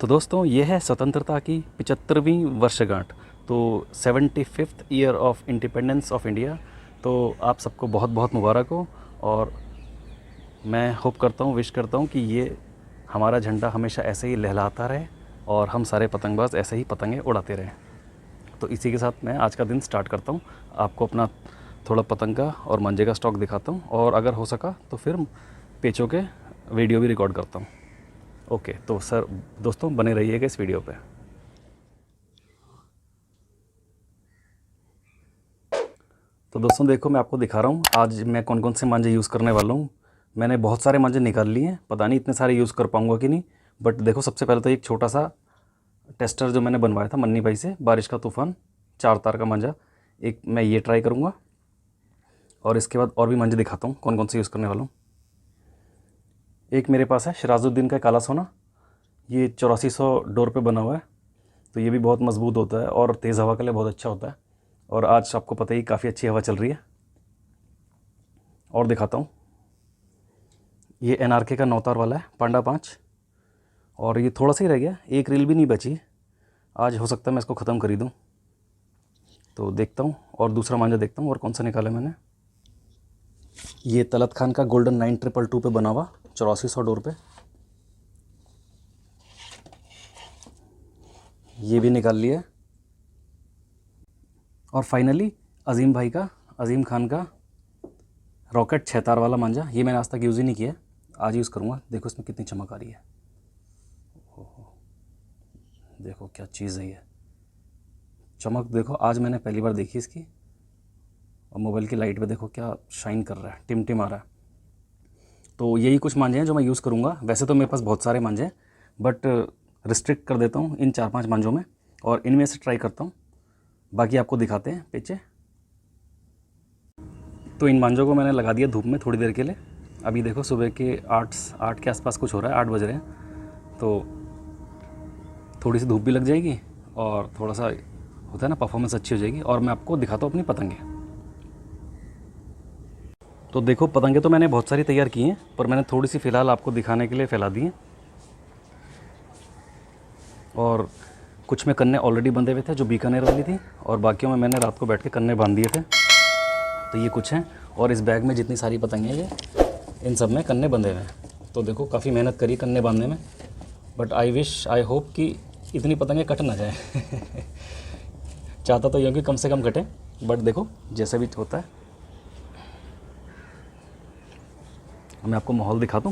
तो दोस्तों ये है स्वतंत्रता की 75वीं वर्षगांठ। तो 75th year of independence of India. तो आप सबको बहुत बहुत मुबारक हो। और मैं होप करता हूँ, विश करता हूँ कि ये हमारा झंडा हमेशा ऐसे ही लहलाता रहे और हम सारे पतंगबाज ऐसे ही पतंगे उड़ाते रहें। तो इसी के साथ मैं आज का दिन स्टार्ट करता हूँ। आपको अपना थोड़ा पतंग का और मांझे का स्टॉक दिखाता हूँ और अगर हो सका तो फिर पेचों के वीडियो भी रिकॉर्ड करता हूँ। ओके, तो सर दोस्तों बने रहिएगा इस वीडियो पे। तो दोस्तों देखो, मैं आपको दिखा रहा हूँ आज मैं कौन कौन से मांझे यूज़ करने वाला हूँ। मैंने बहुत सारे मांझे निकाल लिए हैं, पता नहीं इतने सारे यूज़ कर पाऊँगा कि नहीं। बट देखो, सबसे पहले तो एक छोटा सा टेस्टर जो मैंने बनवाया था मन्नी भाई से, बारिश का तूफ़ान 4 तार का मांझा, एक मैं ये ट्राई करूँगा। और इसके बाद और भी मांझे दिखाता हूँ कौन कौन से यूज़ करने वाला हूँ। एक मेरे पास है सिराजुद्दीन का काला सोना, ये 8400 डोर पे बना हुआ है। तो ये भी बहुत मज़बूत होता है और तेज़ हवा के लिए बहुत अच्छा होता है। और आज आपको पता ही काफ़ी अच्छी हवा चल रही है। और दिखाता हूँ, ये NRK का 9 तार वाला है, पांडा 5। और ये थोड़ा सा ही रह गया, एक रील भी नहीं बची। आज हो सकता है मैं इसको ख़त्म कर ही दूँ। तो देखता हूँ और दूसरा मांझा देखता हूँ और कौन सा निकाला मैंने। ये तलत खान का गोल्डन 9222 पे बना हुआ 8400 डोर पे, ये भी निकाल लिया। और फाइनली अज़ीम खान का रॉकेट 6 तार वाला मांझा, ये मैंने आज तक यूज़ ही नहीं किया, आज यूज़ करूँगा। देखो इसमें कितनी चमक आ रही है। ओहो, देखो क्या चीज़ है ये, चमक देखो, आज मैंने पहली बार देखी इसकी। और मोबाइल की लाइट पे देखो क्या शाइन कर रहा है, टिमटिम आ रहा है। तो यही कुछ मांझे हैं जो मैं यूज़ करूँगा। वैसे तो मेरे पास बहुत सारे मांझे हैं, बट रिस्ट्रिक्ट कर देता हूँ इन 4-5 मांझों में और इनमें से ट्राई करता हूँ। बाकी आपको दिखाते हैं पेचे। तो इन मांझों को मैंने लगा दिया धूप में थोड़ी देर के लिए। अभी देखो सुबह के 8 के आसपास कुछ हो रहा है, 8 बज रहे हैं। तो थोड़ी सी धूप भी लग जाएगी और थोड़ा सा होता है ना, परफॉर्मेंस अच्छी हो जाएगी। और मैं आपको दिखाता हूँ अपनी पतंगे। तो देखो, पतंगे तो मैंने बहुत सारी तैयार की हैं, पर मैंने थोड़ी सी फ़िलहाल आपको दिखाने के लिए फैला दी हैं। और कुछ में कन्ने ऑलरेडी बंधे हुए थे जो बीकानेर वाली थी, और बाकियों में मैंने रात को बैठ के कन्ने बांध दिए थे। तो ये कुछ हैं, और इस बैग में जितनी सारी पतंगे हैं ये, इन सब में कन्ने बंधे हुए हैं। तो देखो काफ़ी मेहनत करी कन्ने बांधने में, बट आई होप कि इतनी पतंगे कट ना जाए। चाहता तो ये कि कम से कम कटे, बट देखो जैसा भी होता है। मैं आपको माहौल दिखा दूँ।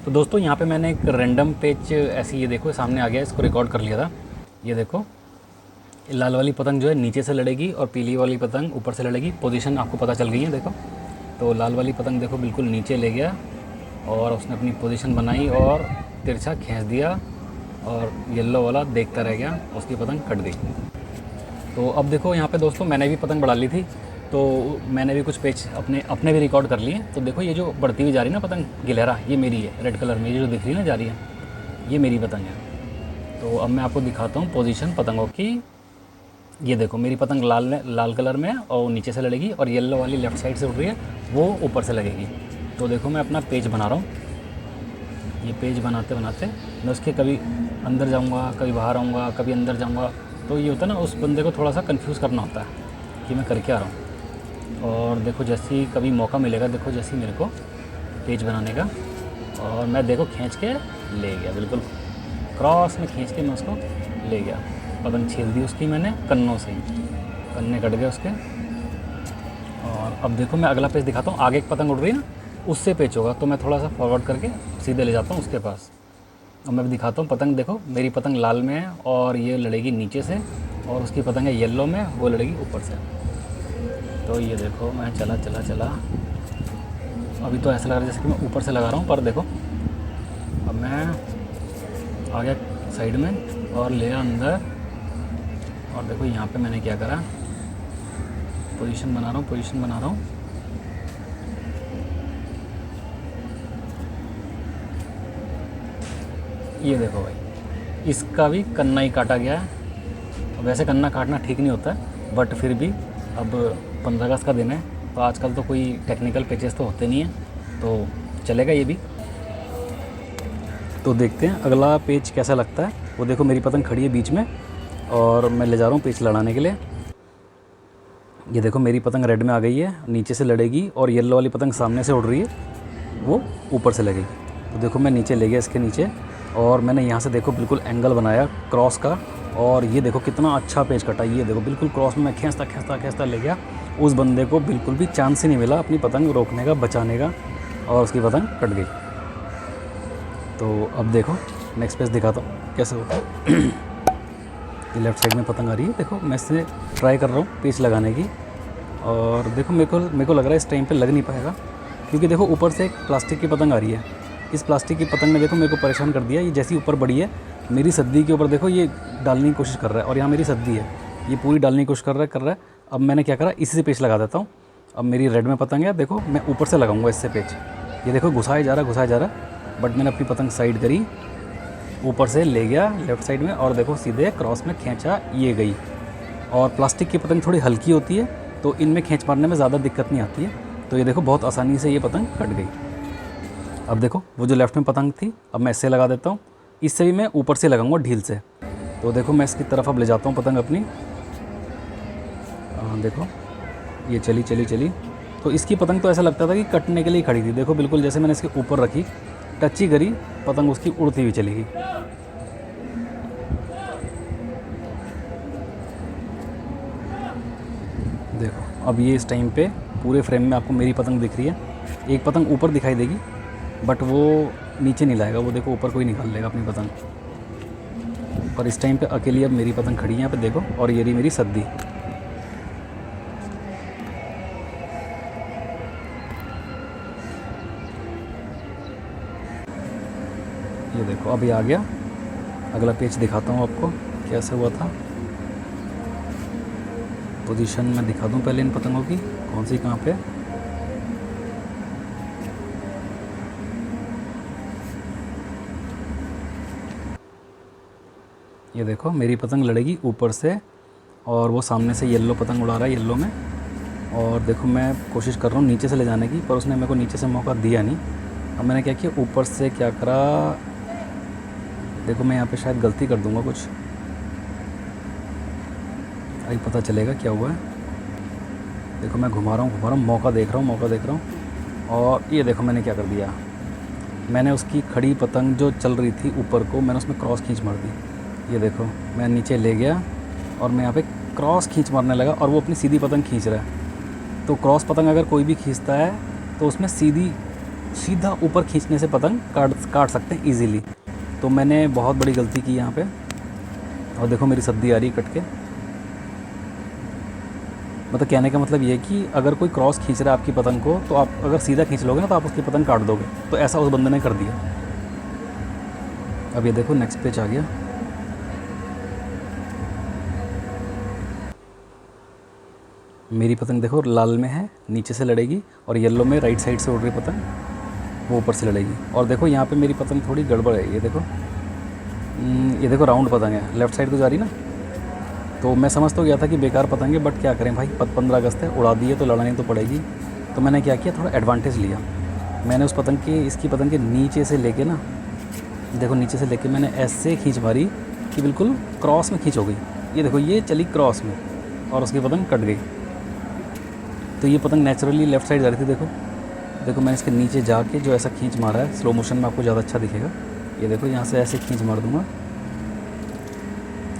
तो दोस्तों यहाँ पे मैंने एक रैंडम पेज ऐसी, ये देखो सामने आ गया, इसको रिकॉर्ड कर लिया था। ये देखो, लाल वाली पतंग जो है नीचे से लड़ेगी और पीली वाली पतंग ऊपर से लड़ेगी। पोजीशन आपको पता चल गई है देखो। तो लाल वाली पतंग देखो बिल्कुल नीचे ले गया और उसने अपनी पोजीशन बनाई और तिरछा खींच दिया, और येलो वाला देखता रह गया, उसकी पतंग कट गई। तो अब देखो यहाँ पे दोस्तों मैंने भी पतंग बढ़ा ली थी, तो मैंने भी कुछ पेज अपने भी रिकॉर्ड कर लिए। तो देखो ये जो बढ़ती हुई जा रही है ना पतंग गिलहरा, ये मेरी है, रेड कलर में ये जो दिख रही है ना जा रही है, ये मेरी पतंग है। तो अब मैं आपको दिखाता हूँ पोजीशन पतंगों की। ये देखो मेरी पतंग लाल कलर में है और वो नीचे से लड़ेगी, और येलो वाली लेफ़्ट साइड से उड़ रही है, वो ऊपर से लगेगी। तो देखो मैं अपना पेज बना रहा हूँ। ये पेज बनाते बनाते मैं उसके कभी अंदर जाऊँगा, कभी बाहर आऊँगा, कभी अंदर जाऊँगा। तो ये होता है ना, उस बंदे को थोड़ा सा कंफ्यूज करना होता है कि मैं कर क्या रहा हूँ। और देखो जैसे ही कभी मौका मिलेगा, देखो जैसे ही मेरे को पेज बनाने का, और मैं देखो खींच के ले गया, बिल्कुल क्रॉस में खींच के मैं उसको ले गया। पतंग छील दी उसकी मैंने कन्नों से ही, कन्ने कट गए उसके। और अब देखो मैं अगला पेज दिखाता हूँ। आगे एक पतंग उड़ रही है ना, उससे पेच होगा, तो मैं थोड़ा सा फॉरवर्ड करके सीधे ले जाता हूँ उसके पास। अब मैं दिखाता हूँ पतंग। देखो मेरी पतंग लाल में है और ये लड़ेगी नीचे से, और उसकी पतंग है येलो में, वो लड़ेगी ऊपर से। तो ये देखो मैं चला चला चला, अभी तो ऐसा लग रहा है जैसे कि मैं ऊपर से लगा रहा हूँ, पर देखो अब मैं आ गया साइड में और ले अंदर। और देखो यहाँ पे मैंने क्या करा, पोजीशन बना रहा हूँ। ये देखो भाई, इसका भी कन्ना ही काटा गया है। वैसे कन्ना काटना ठीक नहीं होता है, बट फिर भी अब 15 अगस्त का दिन है, तो आजकल तो कोई टेक्निकल पेचेस तो होते नहीं हैं, तो चलेगा ये भी। तो देखते हैं अगला पेच कैसा लगता है। वो देखो मेरी पतंग खड़ी है बीच में और मैं ले जा रहा हूँ पेच लड़ाने के लिए। ये देखो मेरी पतंग रेड में आ गई है, नीचे से लड़ेगी, और येलो वाली पतंग सामने से उड़ रही है, वो ऊपर से लगेगी। तो देखो मैं नीचे ले गया इसके नीचे, और मैंने यहाँ से देखो बिल्कुल एंगल बनाया क्रॉस का, और ये देखो कितना अच्छा पेच कटा। ये देखो बिल्कुल क्रॉस में मैं खींचता खींचता खींचता ले गया। उस बंदे को बिल्कुल भी चांस ही नहीं मिला अपनी पतंग रोकने का, बचाने का, और उसकी पतंग कट गई। तो अब देखो नेक्स्ट पेच दिखाता हूँ कैसे होता है। ये लेफ़्ट साइड में पतंग आ रही है, देखो मैं इससे ट्राई कर रहा हूँ पेच लगाने की, और देखो मेरे को लग रहा है इस टाइम पे लग नहीं पाएगा, क्योंकि देखो ऊपर से एक प्लास्टिक की पतंग आ रही है। इस प्लास्टिक की पतंग ने देखो मेरे को परेशान कर दिया। ये जैसी ऊपर बड़ी है, मेरी सद्दी के ऊपर देखो ये डालने की कोशिश कर रहा है, और यहाँ मेरी सद्दी है, ये पूरी डालने की कोशिश कर रहा है। अब मैंने क्या करा, इसी से पेच लगा देता हूँ। अब मेरी रेड में पतंग है, देखो मैं ऊपर से लगाऊंगा इससे पेच। ये देखो घुसाया जा रहा, बट मैंने अपनी पतंग साइड करी, ऊपर से ले गया लेफ़्ट साइड में, और देखो सीधे क्रॉस में खींचा, ये गई। और प्लास्टिक की पतंग थोड़ी हल्की होती है, तो इनमें खींच मारने में ज़्यादा दिक्कत नहीं आती है। तो ये देखो बहुत आसानी से ये पतंग कट गई। अब देखो वो जो लेफ़्ट में पतंग थी, अब मैं इससे लगा देता हूँ। इससे भी मैं ऊपर से लगाऊंगा ढील से। तो देखो मैं इसकी तरफ अब ले जाता हूँ पतंग अपनी। देखो ये चली। तो इसकी पतंग तो ऐसा लगता था कि कटने के लिए खड़ी थी। देखो बिल्कुल जैसे मैंने इसके ऊपर रखी, टच ही करी, पतंग उसकी उड़ती हुई चली गई। देखो अब ये इस टाइम पे पूरे फ्रेम में आपको मेरी पतंग दिख रही है। एक पतंग ऊपर दिखाई देगी, बट वो नीचे नहीं लाएगा, वो देखो ऊपर कोई निकाल लेगा अपनी पतंग। पर इस टाइम पे अकेली अब मेरी पतंग खड़ी है यहाँ पे देखो, और ये रही मेरी सद्दी। ये देखो अभी आ गया। अगला पेच दिखाता हूँ आपको कैसे हुआ था। पोजीशन मैं दिखा दूँ पहले इन पतंगों की, कौन सी कहाँ पे। ये देखो मेरी पतंग लड़ेगी ऊपर से, और वो सामने से येलो पतंग उड़ा रहा है, येलो में। और देखो मैं कोशिश कर रहा हूँ नीचे से ले जाने की, पर उसने मेरे को नीचे से मौका दिया नहीं। अब मैंने क्या किया, ऊपर से क्या करा, देखो मैं यहाँ पे शायद गलती कर दूँगा कुछ, अभी पता चलेगा क्या हुआ है। देखो मैं घुमा रहा हूँ, मौका देख रहा हूँ, और ये देखो मैंने क्या कर दिया, मैंने उसकी खड़ी पतंग जो चल रही थी ऊपर को, मैंने उसमें क्रॉस खींच मार दी। ये देखो मैं नीचे ले गया, और मैं यहाँ पे क्रॉस खींच मारने लगा, और वो अपनी सीधी पतंग खींच रहा है। तो क्रॉस पतंग अगर कोई भी खींचता है, तो उसमें सीधा ऊपर खींचने से पतंग काट सकते हैं ईज़िली। तो मैंने बहुत बड़ी गलती की यहाँ पे, और देखो मेरी सद्दी आ रही है कट के। मतलब कहने का मतलब ये है कि अगर कोई क्रॉस खींच रहा है आपकी पतंग को, तो आप अगर सीधा खींच लोगे ना, तो आप उसकी पतंग काट दोगे। तो ऐसा उस बंदे ने कर दिया। अब ये देखो नेक्स्ट पेज आ गया। मेरी पतंग देखो लाल में है, नीचे से लड़ेगी, और येलो में राइट साइड से उड़ रही पतंग, वो ऊपर से लड़ेगी। और देखो यहाँ पे मेरी पतंग थोड़ी गड़बड़ है। ये देखो राउंड पतंग है, लेफ़्ट साइड को जा रही ना। तो मैं समझ तो गया था कि बेकार पतंग है, बट क्या करें भाई, 15 अगस्त है, उड़ा दी है तो लड़ानी तो पड़ेगी। तो मैंने क्या किया, थोड़ा एडवांटेज लिया। मैंने उस पतंग के, इसकी पतंग के नीचे से लेके ना, देखो नीचे से लेके मैंने ऐसे खींच मारी कि बिल्कुल क्रॉस में खींच हो गई। ये देखो ये चली क्रॉस में, और उसकी पतंग कट गई। तो ये पतंग नेचुरली लेफ़्ट साइड जा रही थी। देखो मैंने इसके नीचे जाके जो ऐसा खींच मारा है, स्लो मोशन में आपको ज़्यादा अच्छा दिखेगा। ये देखो यहाँ से ऐसे खींच मार दूँगा,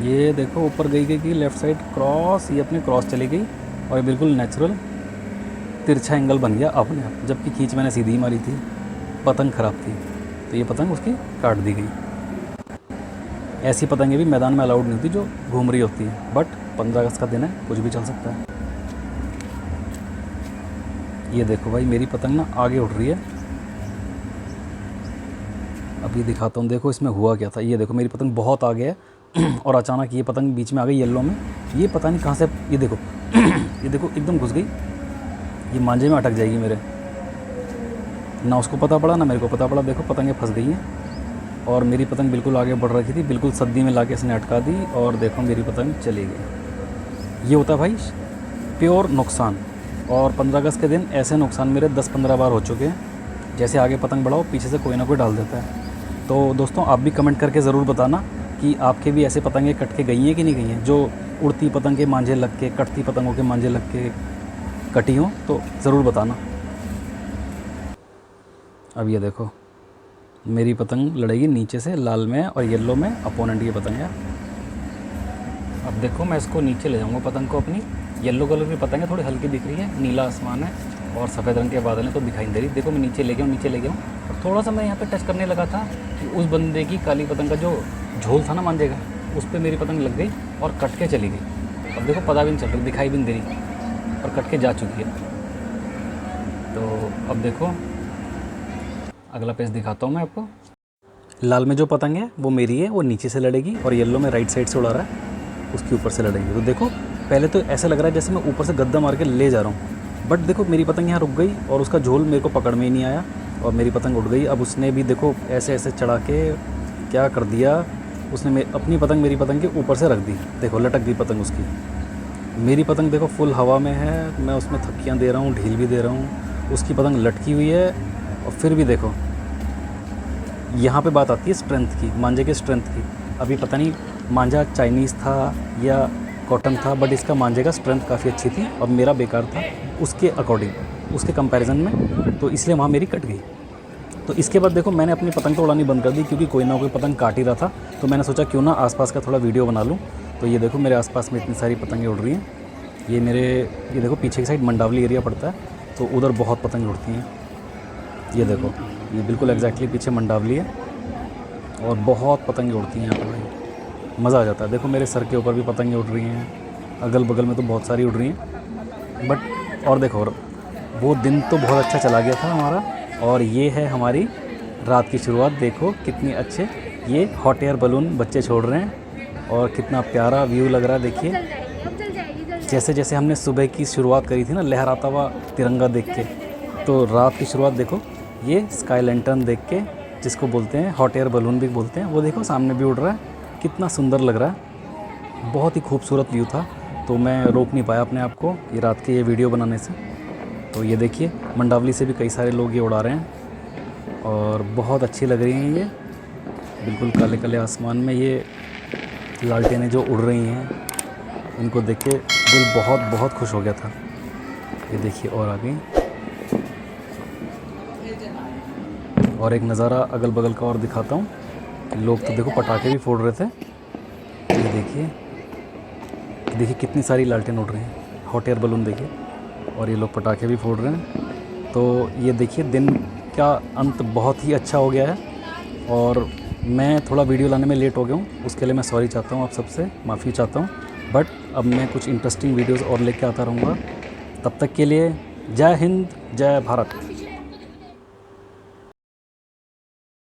ये देखो ऊपर गई लेफ़्ट साइड क्रॉस, ये अपने क्रॉस चली गई, और ये बिल्कुल नेचुरल तिरछा एंगल बन गया अपने आप। जबकि खींच मैंने सीधी मारी थी, पतंग ख़राब थी, तो ये पतंग उसकी काट दी गई। ऐसी पतंगें भी मैदान में अलाउड नहीं होती जो घूम रही होती है, बट 15 अगस्त का दिन है, कुछ भी चल सकता है। ये देखो भाई मेरी पतंग ना आगे उड़ रही है। अभी दिखाता हूँ, देखो इसमें हुआ क्या था। ये देखो मेरी पतंग बहुत आगे है, और अचानक ये पतंग बीच में आ गई येलो में। ये पता नहीं कहाँ से, ये देखो ये देखो एकदम घुस गई, ये मांझे में अटक जाएगी मेरे। ना उसको पता पड़ा ना मेरे को पता पड़ा। देखो पतंगें फंस गई हैं। और मेरी पतंग बिल्कुल आगे बढ़ रखी थी, बिल्कुल सद्दी में लाके इसने अटका दी और देखो मेरी पतंग चली गई। ये होता है भाई प्योर नुकसान। और 15 अगस्त के दिन ऐसे नुकसान मेरे 10-15 बार हो चुके हैं। जैसे आगे पतंग बढ़ाओ पीछे से कोई ना कोई डाल देता है। तो दोस्तों आप भी कमेंट करके ज़रूर बताना कि आपके भी ऐसे पतंगें कट के गई हैं कि नहीं गई हैं, जो उड़ती पतंग के मांझे लग के, कटती पतंगों के मांझे लग के कटी हों, तो ज़रूर बताना। अब ये देखो मेरी पतंग लड़ेगी नीचे से, लाल में और येलो में अपोनेंट की पतंग है। अब देखो मैं इसको नीचे ले जाऊंगा पतंग को अपनी। येलो कलर की पतंग है, थोड़ी हल्की दिख रही है, नीला आसमान है और सफ़ेद रंग के बादल हैं तो दिखाई नहीं दे रही। देखो मैं नीचे ले गया हूँ और थोड़ा सा मैं यहाँ पे टच करने लगा था कि उस बंदे की काली पतंग का जो झोल था ना मांझे का, उस पर मेरी पतंग लग गई और कट के चली गई। अब देखो पता भी नहीं चल रही, दिखाई भी नहीं दे रही और कट के जा चुकी है। तो अब देखो अगला पेज दिखाता हूँ मैं आपको। लाल में जो पतंग है वो मेरी है, वो नीचे से लड़ेगी और येलो में राइट साइड से उड़ा रहा है, उसके ऊपर से लड़ेगी। तो देखो पहले तो ऐसा लग रहा है जैसे मैं ऊपर से गद्दा मार के ले जा रहा हूँ, बट देखो मेरी पतंग यहाँ रुक गई और उसका झोल मेरे को पकड़ में ही नहीं आया और मेरी पतंग उड़ गई। अब उसने भी देखो ऐसे ऐसे चढ़ा के क्या कर दिया, उसने अपनी पतंग मेरी पतंग के ऊपर से रख दी। देखो लटक गई पतंग उसकी। मेरी पतंग देखो फुल हवा में है, मैं उसमें थक्कियाँ दे रहा हूँ, ढील भी दे रहा हूँ, उसकी पतंग लटकी हुई है। और फिर भी देखो यहाँ पे बात आती है स्ट्रेंथ की, मांझे के स्ट्रेंथ की। अभी पता नहीं मांझा चाइनीज़ था या कॉटन था, बट इसका मांझे का स्ट्रेंथ काफ़ी अच्छी थी और मेरा बेकार था उसके अकॉर्डिंग, उसके कंपैरिजन में, तो इसलिए वहाँ मेरी कट गई। तो इसके बाद देखो मैंने अपनी पतंग तो उड़ानी बंद कर दी क्योंकि कोई ना कोई पतंग काट ही रहा था। तो मैंने सोचा क्यों ना आसपास का थोड़ा वीडियो बना लूँ। तो ये देखो मेरे आसपास में इतनी सारी पतंगें उड़ रही हैं। ये देखो पीछे की साइड मंडावली एरिया पड़ता है, तो उधर बहुत पतंग उड़ती हैं। ये देखो ये बिल्कुल एग्जैक्टली पीछे मंडावली है और बहुत पतंगें उड़ती हैं यहाँ पर भाई, मज़ा आ जाता है। देखो मेरे सर के ऊपर भी पतंगें उड़ रही हैं, अगल बगल में तो बहुत सारी उड़ रही हैं। बट और देखो वो दिन तो बहुत अच्छा चला गया था हमारा, और ये है हमारी रात की शुरुआत। देखो कितनी अच्छे ये हॉट एयर बलून बच्चे छोड़ रहे हैं और कितना प्यारा व्यू लग रहा है। देखिए जैसे जैसे हमने सुबह की शुरुआत करी थी ना लहराता हुआ तिरंगा देख के, तो रात की शुरुआत देखो ये स्काई लैंटर्न देख के, जिसको बोलते हैं हॉट एयर बलून भी बोलते हैं, वो देखो सामने भी उड़ रहा है, कितना सुंदर लग रहा है। बहुत ही खूबसूरत व्यू था, तो मैं रोक नहीं पाया अपने आप को ये रात के ये वीडियो बनाने से। तो ये देखिए मंडावली से भी कई सारे लोग ये उड़ा रहे हैं और बहुत अच्छी लग रही हैं ये, बिल्कुल काले काले आसमान में ये लालटेनें जो उड़ रही हैं, इनको देख के दिल बहुत बहुत खुश हो गया था। ये देखिए और आगे और एक नज़ारा अगल बगल का और दिखाता हूँ। लोग तो देखो पटाखे भी फोड़ रहे थे। ये देखिए कितनी सारी लालटेन उड़ रही हैं, हॉट एयर बलून देखिए, और ये लोग पटाखे भी फोड़ रहे हैं। तो ये देखिए दिन का अंत बहुत ही अच्छा हो गया है और मैं थोड़ा वीडियो लाने में लेट हो गया हूँ, उसके लिए मैं सॉरी चाहता हूँ, आप सबसे माफ़ी चाहता हूँ। बट अब मैं कुछ इंटरेस्टिंग वीडियोस और लेके आता रहूँगा। तब तक के लिए जय हिंद, जय भारत।